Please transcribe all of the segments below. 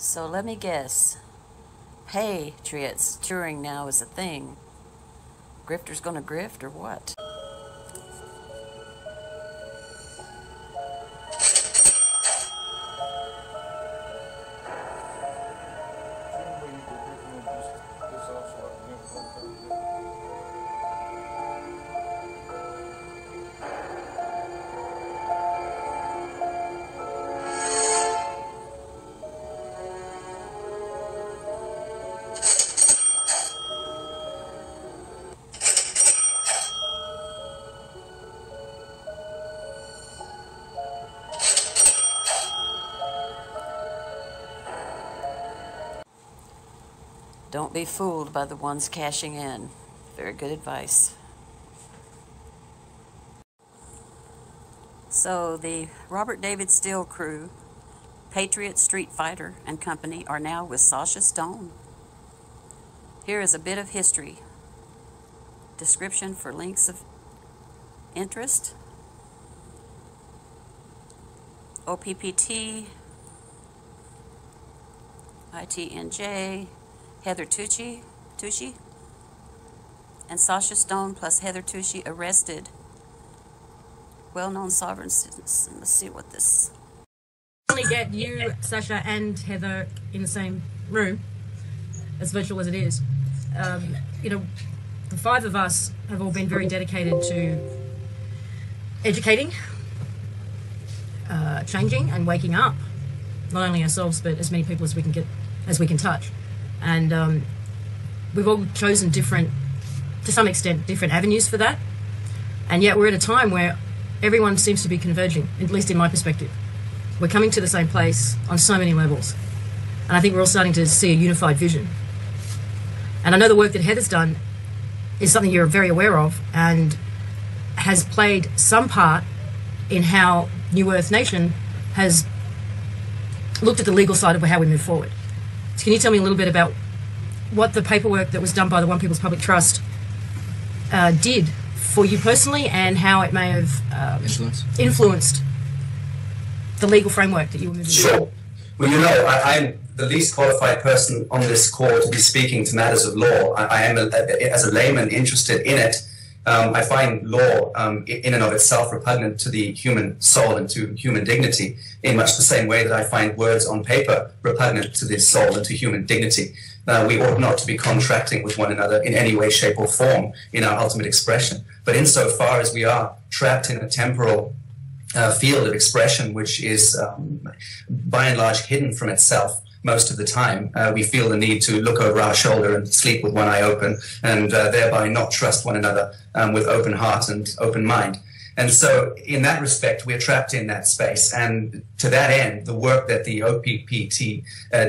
So let me guess. Patriots touring now is a thing. Grifters gonna grift or what? Don't be fooled by the ones cashing in. Very good advice. So the Robert David Steele crew, Patriot Street Fighter and Company, are now with Sasha Stone. Here is a bit of history. Description for links of interest. OPPT, ITNJ, Heather Tucci, and Sasha Stone plus Heather Tucci arrested. Well-known sovereign citizens. Let's see what this... Only get you, Sasha, and Heather in the same room, as virtual as it is. You know, the five of us have all been very dedicated to educating, changing, and waking up. Not only ourselves, but as many people as we can touch. And we've all chosen different, to some extent, different avenues for that. And yet we're at a time where everyone seems to be converging, at least in my perspective. We're coming to the same place on so many levels. And I think we're all starting to see a unified vision. And I know the work that Heather's done is something you're very aware of and has played some part in how New Earth Nation has looked at the legal side of how we move forward. So can you tell me a little bit about what the paperwork that was done by the One People's Public Trust did for you personally, and how it may have influenced the legal framework that you were moving Sure. Well, you know, I'm the least qualified person on this call to be speaking to matters of law. I am, as a layman, interested in it. I find law in and of itself repugnant to the human soul and to human dignity, in much the same way that I find words on paper repugnant to the soul and to human dignity. We ought not to be contracting with one another in any way, shape, or form in our ultimate expression. But insofar as we are trapped in a temporal field of expression which is by and large hidden from itself most of the time, we feel the need to look over our shoulder and sleep with one eye open, and thereby not trust one another with open heart and open mind. And so in that respect, we're trapped in that space. And to that end, the work that the OPPT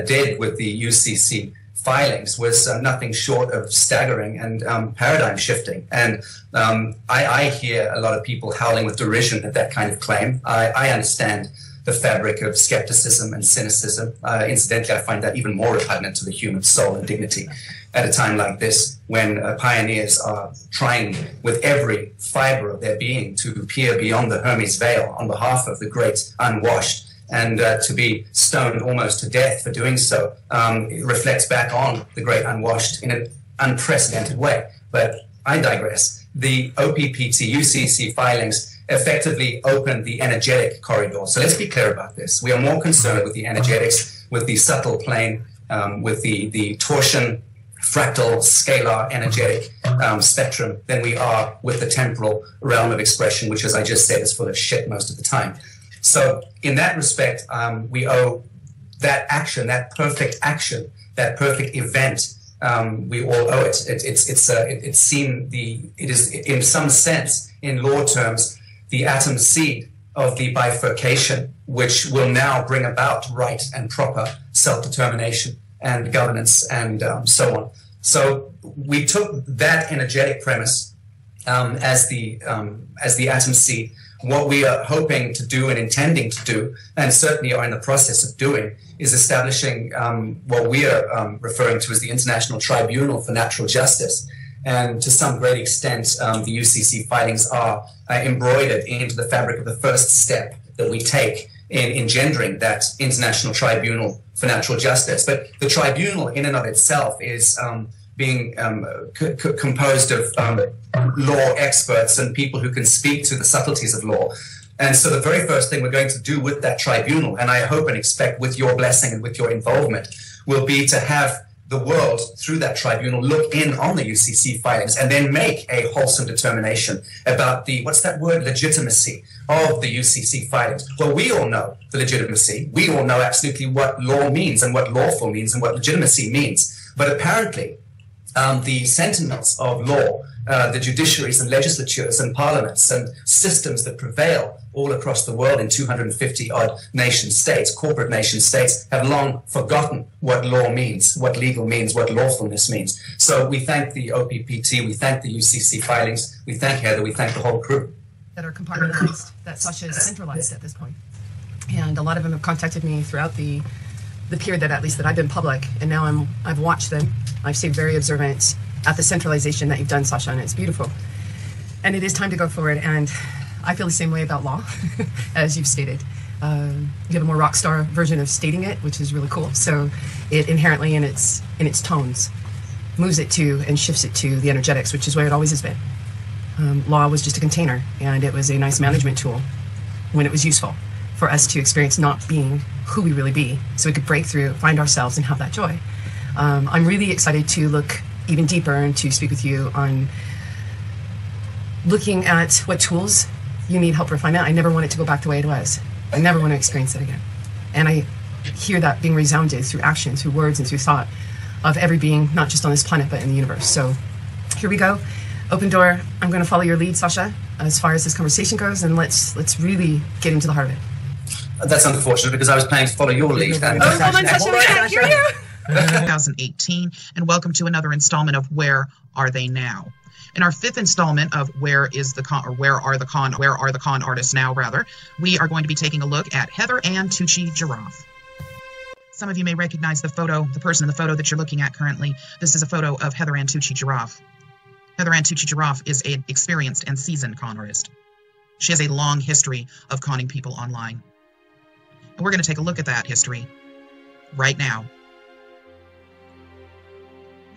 did with the UCC filings was nothing short of staggering and paradigm shifting. And I hear a lot of people howling with derision at that kind of claim. I understand the fabric of skepticism and cynicism. Incidentally, I find that even more repugnant to the human soul and dignity at a time like this, when pioneers are trying with every fiber of their being to peer beyond the Hermes veil on behalf of the great unwashed, and to be stoned almost to death for doing so. It reflects back on the great unwashed in an unprecedented way. But I digress. The OPPT UCC filings effectively opened the energetic corridor. So let's be clear about this. We are more concerned with the energetics, with the subtle plane, with the torsion, fractal, scalar, energetic spectrum than we are with the temporal realm of expression, which, as I just said, is full of shit most of the time. So in that respect, we owe that action, that perfect event, we all owe it. It is in some sense, in law terms, the atom seed of the bifurcation, which will now bring about right and proper self-determination and governance and so on. So we took that energetic premise as the atom seed. What we are hoping to do and intending to do, and certainly are in the process of doing, is establishing what we are referring to as the International Tribunal for Natural Justice. And to some great extent, the UCC filings are embroidered into the fabric of the first step that we take in engendering that International Tribunal for Natural Justice. But the tribunal in and of itself is being composed of law experts and people who can speak to the subtleties of law. And so the very first thing we're going to do with that tribunal, and I hope and expect with your blessing and with your involvement, will be to have the world, through that tribunal, look in on the UCC filings and then make a wholesome determination about the, what's that word, legitimacy of the UCC filings. Well, we all know the legitimacy. We all know absolutely what law means and what lawful means and what legitimacy means. But apparently, the sentinels of law, the judiciaries and legislatures and parliaments and systems that prevail all across the world in 250-odd nation states, corporate nation states, have long forgotten what law means, what legal means, what lawfulness means. So we thank the OPPT, we thank the UCC filings, we thank Heather, we thank the whole crew. That are compartmentalized, that Sasha is centralized at this point. And a lot of them have contacted me throughout the period that, at least that I've been public, and now I've watched them. I've stayed very observant at the centralization that you've done, Sasha, and it's beautiful. And it is time to go forward, and I feel the same way about law, as you've stated. You have a more rock star version of stating it, which is really cool. So it inherently, in its tones, moves it to and shifts it to the energetics, which is where it always has been. Law was just a container, and it was a nice management tool when it was useful for us to experience not being who we really be, so we could break through, find ourselves, and have that joy. I'm really excited to look even deeper and to speak with you on looking at what tools you need help refinement. I never want it to go back the way it was. I never want to experience it again. And I hear that being resounded through action, through words, and through thought of every being, not just on this planet, but in the universe. So here we go. Open door. I'm going to follow your lead, Sasha, as far as this conversation goes, and let's really get into the heart of it. That's unfortunate, because I was planning to follow your lead. Hold on, Sasha, we can't hear you. 2018, and welcome to another installment of Where Are They Now? In our fifth installment of Where Are the Con Artists Now, rather, we are going to be taking a look at Heather Ann Tucci Giraffe. Some of you may recognize the person in the photo that you're looking at currently. This is a photo of Heather Ann Tucci Giraffe. Heather Ann Tucci Giraffe is an experienced and seasoned con artist. She has a long history of conning people online. And we're going to take a look at that history right now.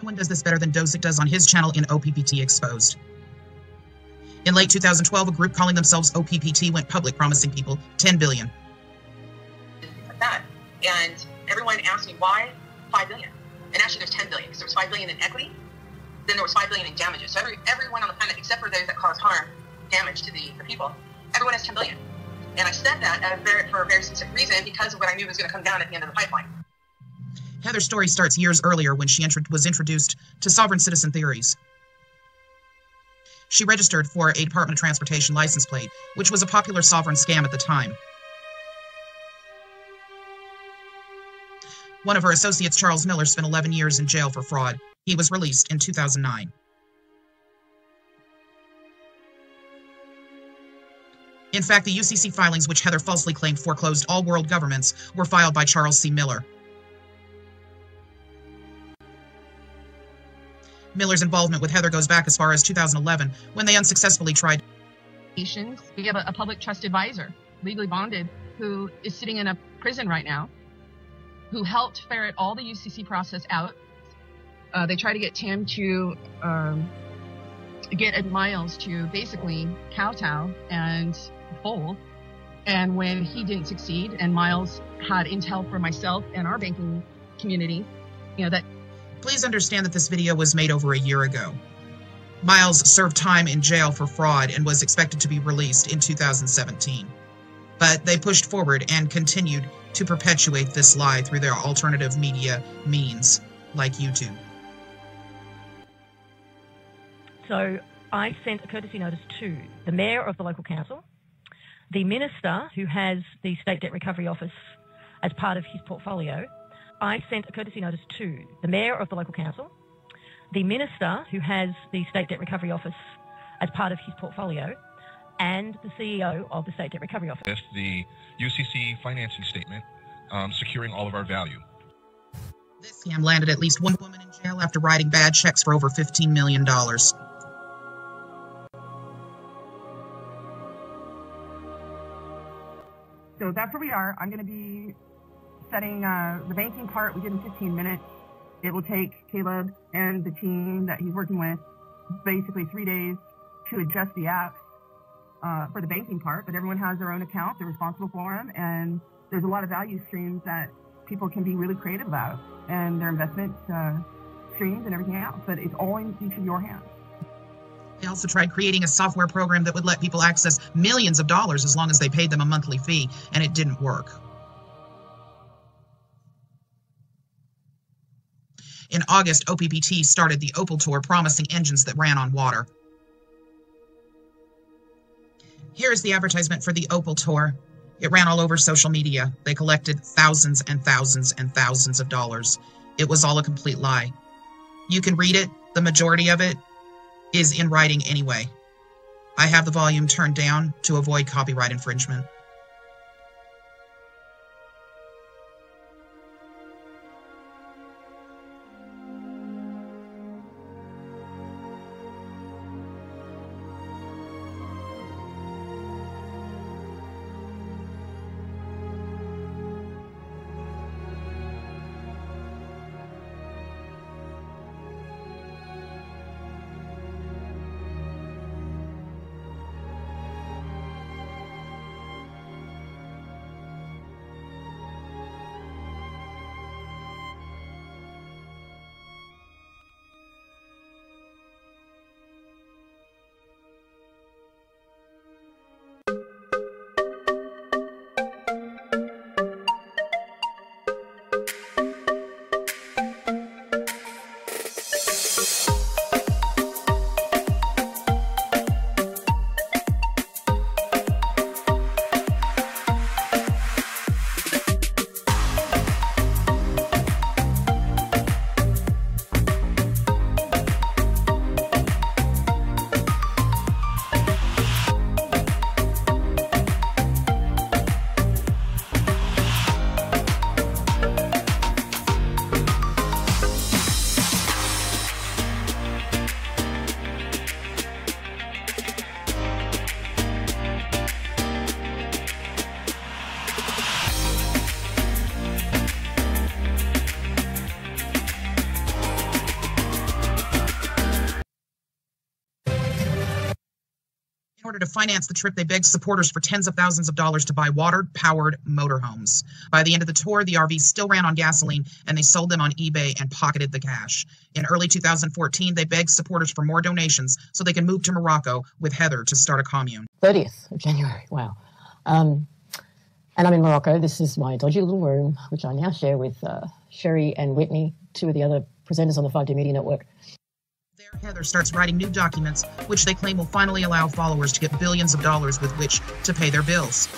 No one does this better than Dosick does on his channel in OPPT Exposed. In late 2012, a group calling themselves OPPT went public, promising people $10 billion. That, and everyone asked me why $5 billion, and actually there's $10 billion, because there was $5 billion in equity, then there was $5 billion in damages. So everyone on the planet, except for those that cause harm, damage to the people, everyone has $10 billion. And I said that for a very specific reason, because of what I knew was going to come down at the end of the pipeline. Heather's story starts years earlier when she was introduced to sovereign citizen theories. She registered for a Department of Transportation license plate, which was a popular sovereign scam at the time. One of her associates, Charles Miller, spent 11 years in jail for fraud. He was released in 2009. In fact, the UCC filings, which Heather falsely claimed foreclosed all world governments, were filed by Charles C. Miller. Miller's involvement with Heather goes back as far as 2011, when they unsuccessfully tried. We have a public trust advisor, legally bonded, who is sitting in a prison right now, who helped ferret all the UCC process out. They try to get Tim to get Ed Miles to basically kowtow and fold. And when he didn't succeed, and Miles had intel for myself and our banking community, that. Please understand that this video was made over a year ago. Miles served time in jail for fraud and was expected to be released in 2017. But they pushed forward and continued to perpetuate this lie through their alternative media means, like YouTube. So I sent a courtesy notice to the mayor of the local council, the minister who has the State Debt Recovery Office as part of his portfolio. I sent a courtesy notice to the mayor of the local council, the minister who has the State Debt Recovery Office as part of his portfolio, and the CEO of the State Debt Recovery Office. The UCC financing statement securing all of our value. This scam landed at least one woman in jail after writing bad checks for over $15 million. So that's where we are. I'm going to be setting the banking part. We did in 15 minutes. It will take Caleb and the team that he's working with basically 3 days to adjust the app for the banking part, but everyone has their own account. They're responsible for them, and there's a lot of value streams that people can be really creative about, and their investment streams and everything else, but it's all in each of your hands. They also tried creating a software program that would let people access millions of dollars as long as they paid them a monthly fee, and it didn't work. In August, OPPT started the Opal Tour, promising engines that ran on water. Here is the advertisement for the Opal Tour. It ran all over social media. They collected thousands and thousands and thousands of dollars. It was all a complete lie. You can read it. The majority of it is in writing anyway. I have the volume turned down to avoid copyright infringement. In order to finance the trip, they begged supporters for tens of thousands of dollars to buy water-powered motorhomes. By the end of the tour, the RVs still ran on gasoline, and they sold them on eBay and pocketed the cash. In early 2014, they begged supporters for more donations so they can move to Morocco with Heather to start a commune. 30th of January, wow. And I'm in Morocco. This is my dodgy little room, which I now share with Sherry and Whitney, two of the other presenters on the 5D Media Network. There, Heather starts writing new documents, which they claim will finally allow followers to get billions of dollars with which to pay their bills.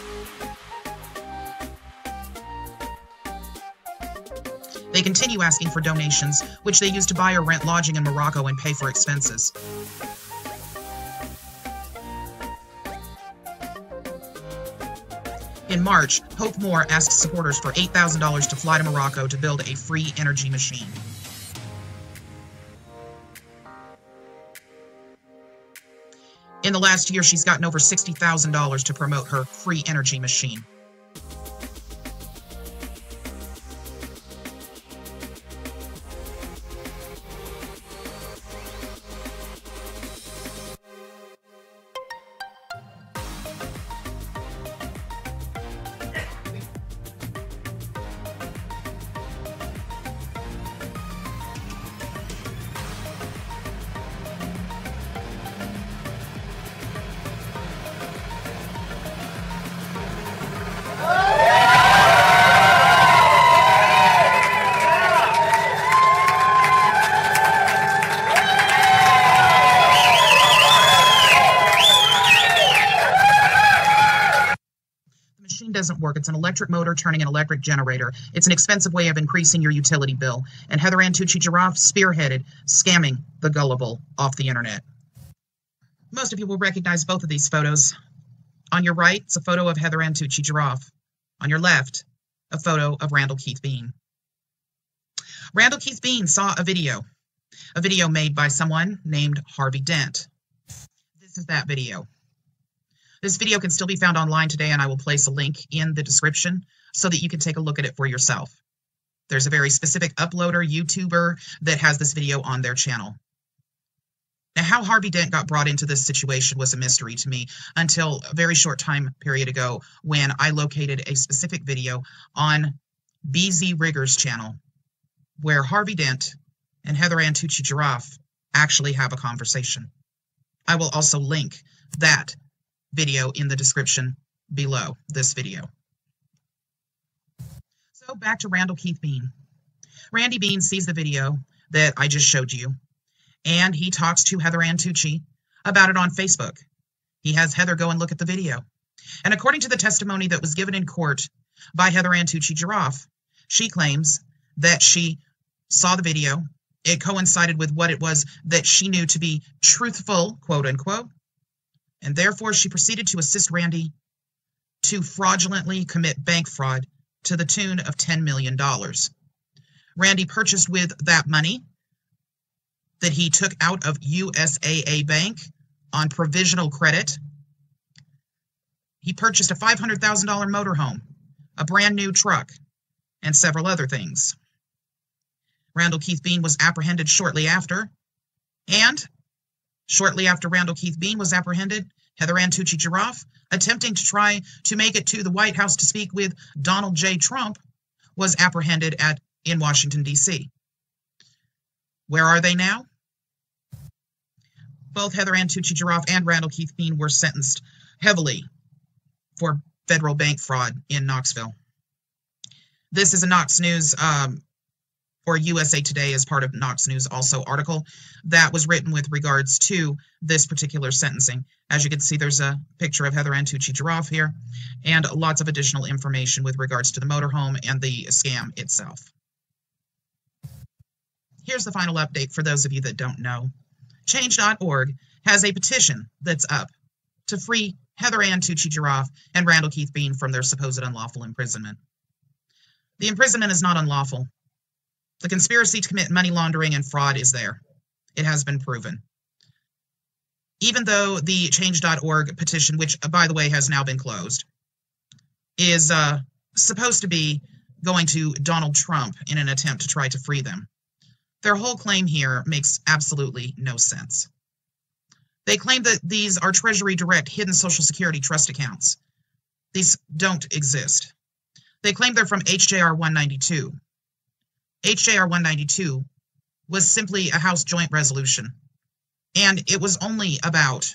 They continue asking for donations, which they use to buy or rent lodging in Morocco and pay for expenses. In March, Hope Moore asked supporters for $8,000 to fly to Morocco to build a free energy machine. In the last year, she's gotten over $60,000 to promote her free energy machine. Doesn't work. It's an electric motor turning an electric generator. It's an expensive way of increasing your utility bill. And Heather Antucci Giraffe spearheaded scamming the gullible off the internet. Most of you will recognize both of these photos. On your right, it's a photo of Heather Antucci Giraffe. On your left, a photo of Randall Keith Bean. Randall Keith Bean saw a video made by someone named Harvey Dent. This is that video. This video can still be found online today, and I will place a link in the description so that you can take a look at it for yourself. There's a very specific uploader, YouTuber, that has this video on their channel. Now, how Harvey Dent got brought into this situation was a mystery to me until a very short time period ago when I located a specific video on BZ Rigger's channel where Harvey Dent and Heather Antucci Giraffe actually have a conversation. I will also link that video in the description below this video. So back to Randall Keith Bean. Randy Bean sees the video that I just showed you, and he talks to Heather Antucci about it on Facebook. He has Heather go and look at the video. And according to the testimony that was given in court by Heather Antucci Giraffe, she claims that she saw the video. It coincided with what it was that she knew to be truthful, quote unquote, and therefore she proceeded to assist Randy to fraudulently commit bank fraud to the tune of $10 million. Randy purchased with that money that he took out of USAA Bank on provisional credit. He purchased a $500,000 motorhome, a brand new truck, and several other things. Randall Keith Bean was apprehended shortly after, and shortly after Randall Keith Bean was apprehended, Heather Antucci Giraffe, attempting to try to make it to the White House to speak with Donald J. Trump, was apprehended in Washington, D.C. Where are they now? Both Heather Antucci Giraffe and Randall Keith Bean were sentenced heavily for federal bank fraud in Knoxville. This is a Knox News, or USA Today as part of Knox News also article that was written with regards to this particular sentencing. As you can see, there's a picture of Heather Antucci Giraffe here and lots of additional information with regards to the motorhome and the scam itself. Here's the final update for those of you that don't know. Change.org has a petition that's up to free Heather Antucci Giraffe and Randall Keith Bean from their supposed unlawful imprisonment. The imprisonment is not unlawful. The conspiracy to commit money laundering and fraud is there. It has been proven. Even though the Change.org petition, which, by the way, has now been closed, is supposed to be going to Donald Trump in an attempt to try to free them, their whole claim here makes absolutely no sense. They claim that these are Treasury Direct hidden Social Security trust accounts. These don't exist. They claim they're from HJR 192. HJR 192 was simply a House joint resolution, and it was only about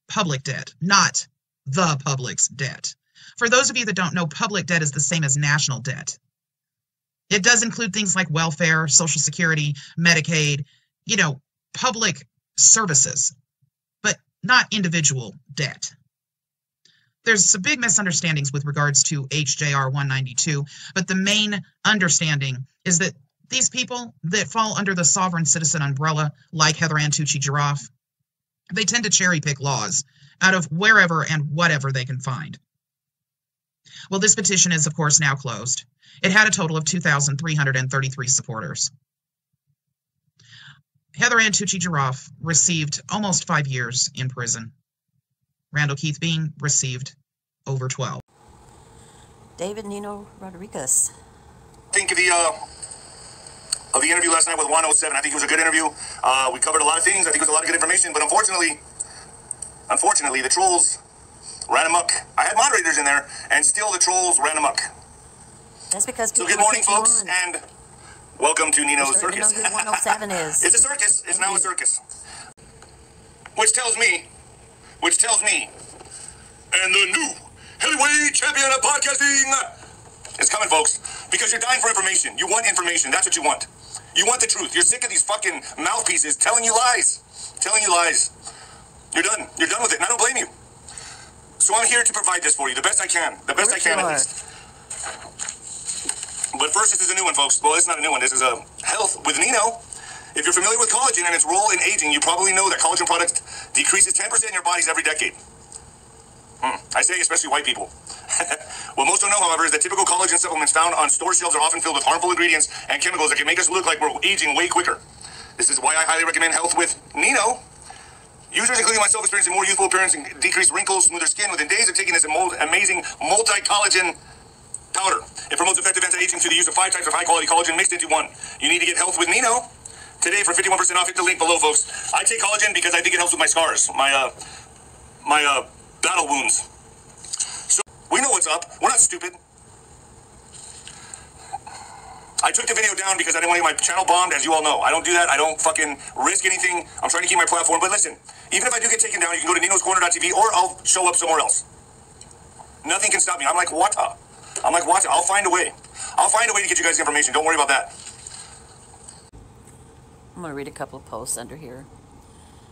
public debt, not the public's debt. For those of you that don't know, public debt is the same as national debt. It does include things like welfare, Social Security, Medicaid, public services, but not individual debt. There's some big misunderstandings with regards to HJR 192, but the main understanding is that these people that fall under the sovereign citizen umbrella, like Heather Antucci Giraffe, they tend to cherry pick laws out of wherever and whatever they can find. Well, this petition is, of course, now closed. It had a total of 2,333 supporters. Heather Antucci Giraffe received almost 5 years in prison. Randall Keith Bean received over 12. David Nino Rodriguez. Think of the interview last night with 107. I think it was a good interview. We covered a lot of things. I think it was a lot of good information, but unfortunately, the trolls ran amok. I had moderators in there, and still the trolls ran amok. That's because people. So good morning, folks, and welcome to Nino's Circus. You know who 107 is. It's a circus. It's now a circus. Which tells me, and the new heavyweight champion of podcasting is coming, folks, because you're dying for information. You want information. That's what you want. You want the truth. You're sick of these fucking mouthpieces telling you lies. You're done. You're done with it, and I don't blame you. So I'm here to provide this for you the best I can. The best I can, at least. But first, this is a new one, folks. Well, it's not a new one. This is a Health with Nino. If you're familiar with collagen and its role in aging, you probably know that collagen product decreases 10% in your bodies every decade. I say especially white people. What most don't know, however, is that typical collagen supplements found on store shelves are often filled with harmful ingredients and chemicals that can make us look like we're aging way quicker. This is why I highly recommend Health with Nino. Users, including myself, experiencing more youthful appearance and decreased wrinkles, smoother skin within days of taking this amazing multi-collagen powder. It promotes effective anti-aging through the use of 5 types of high-quality collagen mixed into one. You need to get health with Nino today for 51% off. Hit the link below, folks. I take collagen because I think it helps with my scars, my battle wounds. So we know what's up. We're not stupid. I took the video down because I didn't want to get my channel bombed, as you all know. I don't do that. I don't fucking risk anything. I'm trying to keep my platform. But listen, even if I do get taken down, you can go to ninoscorner.tv or I'll show up somewhere else. Nothing can stop me. I'm like, what? I'll find a way. I'll find a way to get you guys information. Don't worry about that. I'm going to read a couple of posts under here.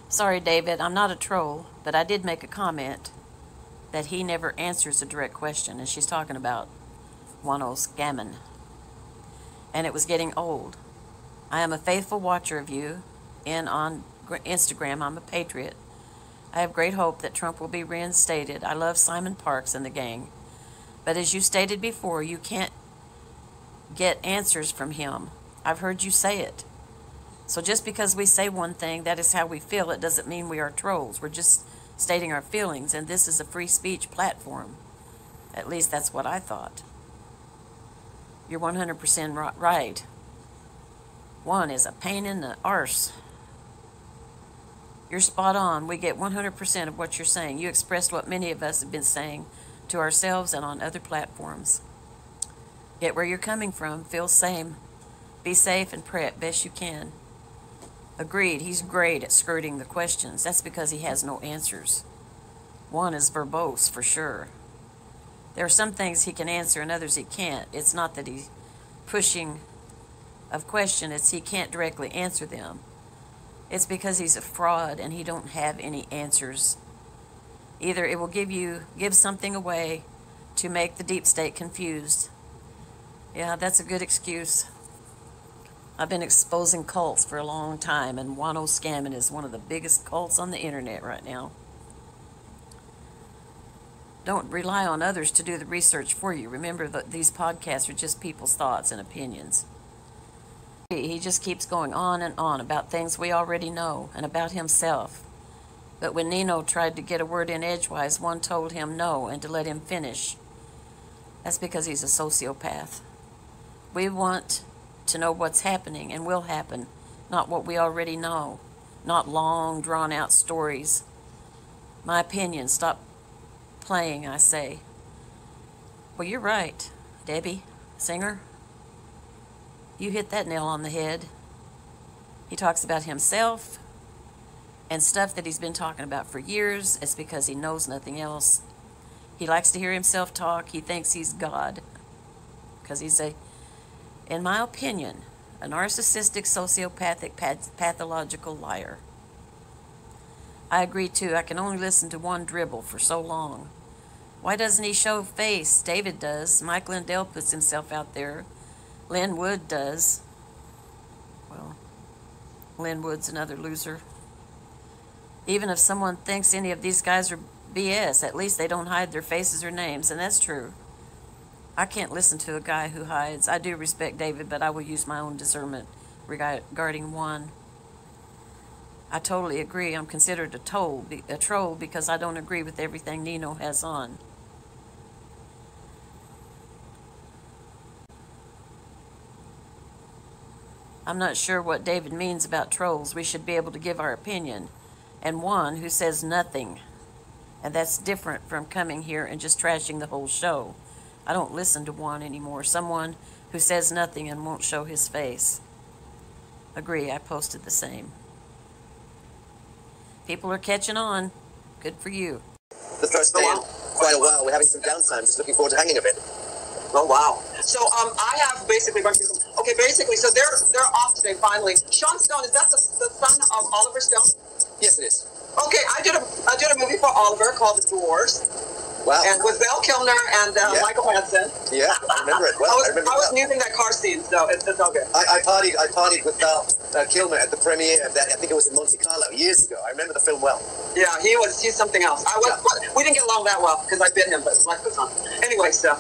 Sorry, David, I'm not a troll, but I did make a comment that he never answers a direct question, and she's talking about Wanos Gammon. And it was getting old. I am a faithful watcher of you, and on Instagram, I'm a patriot. I have great hope that Trump will be reinstated. I love Simon Parks and the gang. But as you stated before, you can't get answers from him. I've heard you say it. So just because we say one thing, that is how we feel, it doesn't mean we are trolls. We're just stating our feelings, and this is a free speech platform. At least that's what I thought. You're 100% right. One is a pain in the arse. You're spot on. We get 100% of what you're saying. You expressed what many of us have been saying to ourselves and on other platforms. Get where you're coming from. Feel same. Be safe and pray best you can. Agreed. He's great at skirting the questions. That's because he has no answers. One is verbose, for sure. There are some things he can answer and others he can't. It's not that he's pushing of question, it's he can't directly answer them. It's because he's a fraud and he don't have any answers. Either it will give something away to make the deep state confused. Yeah, that's a good excuse. I've been exposing cults for a long time, and Wano Scamming is one of the biggest cults on the internet right now. Don't rely on others to do the research for you. Remember that these podcasts are just people's thoughts and opinions. He just keeps going on and on about things we already know and about himself. But when Nino tried to get a word in edgewise, one told him no and to let him finish. That's because he's a sociopath. We want to know what's happening and will happen, not what we already know, not long, drawn-out stories. My opinion, stop playing, I say. Well, you're right, Debbie, Singer. You hit that nail on the head. He talks about himself and stuff that he's been talking about for years. It's because he knows nothing else. He likes to hear himself talk. He thinks he's God because he's in my opinion, a narcissistic, sociopathic, pathological liar. I agree, too. I can only listen to one dribble for so long. Why doesn't he show face? David does. Mike Lindell puts himself out there. Lynn Wood does. Well, Lynn Wood's another loser. Even if someone thinks any of these guys are BS, at least they don't hide their faces or names, and that's true. I can't listen to a guy who hides. I do respect David, but I will use my own discernment regarding one. I totally agree. I'm considered a troll because I don't agree with everything Nino has on. I'm not sure what David means about trolls. We should be able to give our opinion. And one who says nothing. And that's different from coming here and just trashing the whole show. I don't listen to one anymore. Someone who says nothing and won't show his face. Agree, I posted the same. People are catching on. Good for you. The first day in quite a while. We're having some downtime. Just looking forward to hanging a bit. Oh, wow. So I have basically a bunch of people. Okay, basically, so they're off today, finally. Sean Stone, is that the son of Oliver Stone? Yes, it is. Okay, I did a movie for Oliver called The Doors. Wow. And with Val Kilmer and Michael Madsen. Yeah, I remember it. Well, I was musing that car scene, so it's all good. I partied with Val Kilmer at the premiere of that. I think it was in Monte Carlo years ago. I remember the film well. Yeah, he's something else. We didn't get along that well because I bit him, but life goes on. Anyway, so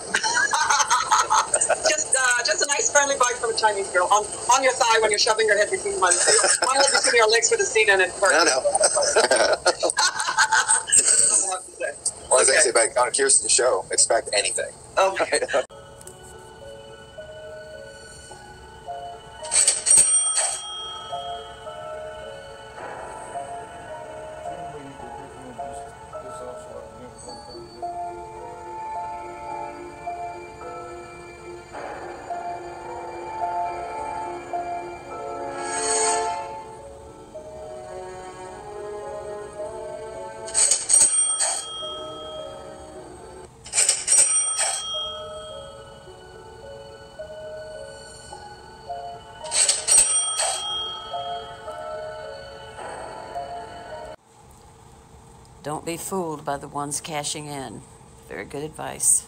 just a nice friendly bite from a Chinese girl on your thigh when you're shoving your head between my head between your legs for the scene and it hurts. No. on Kirsten's show, expect anything. Okay. Don't be fooled by the ones cashing in. Very good advice.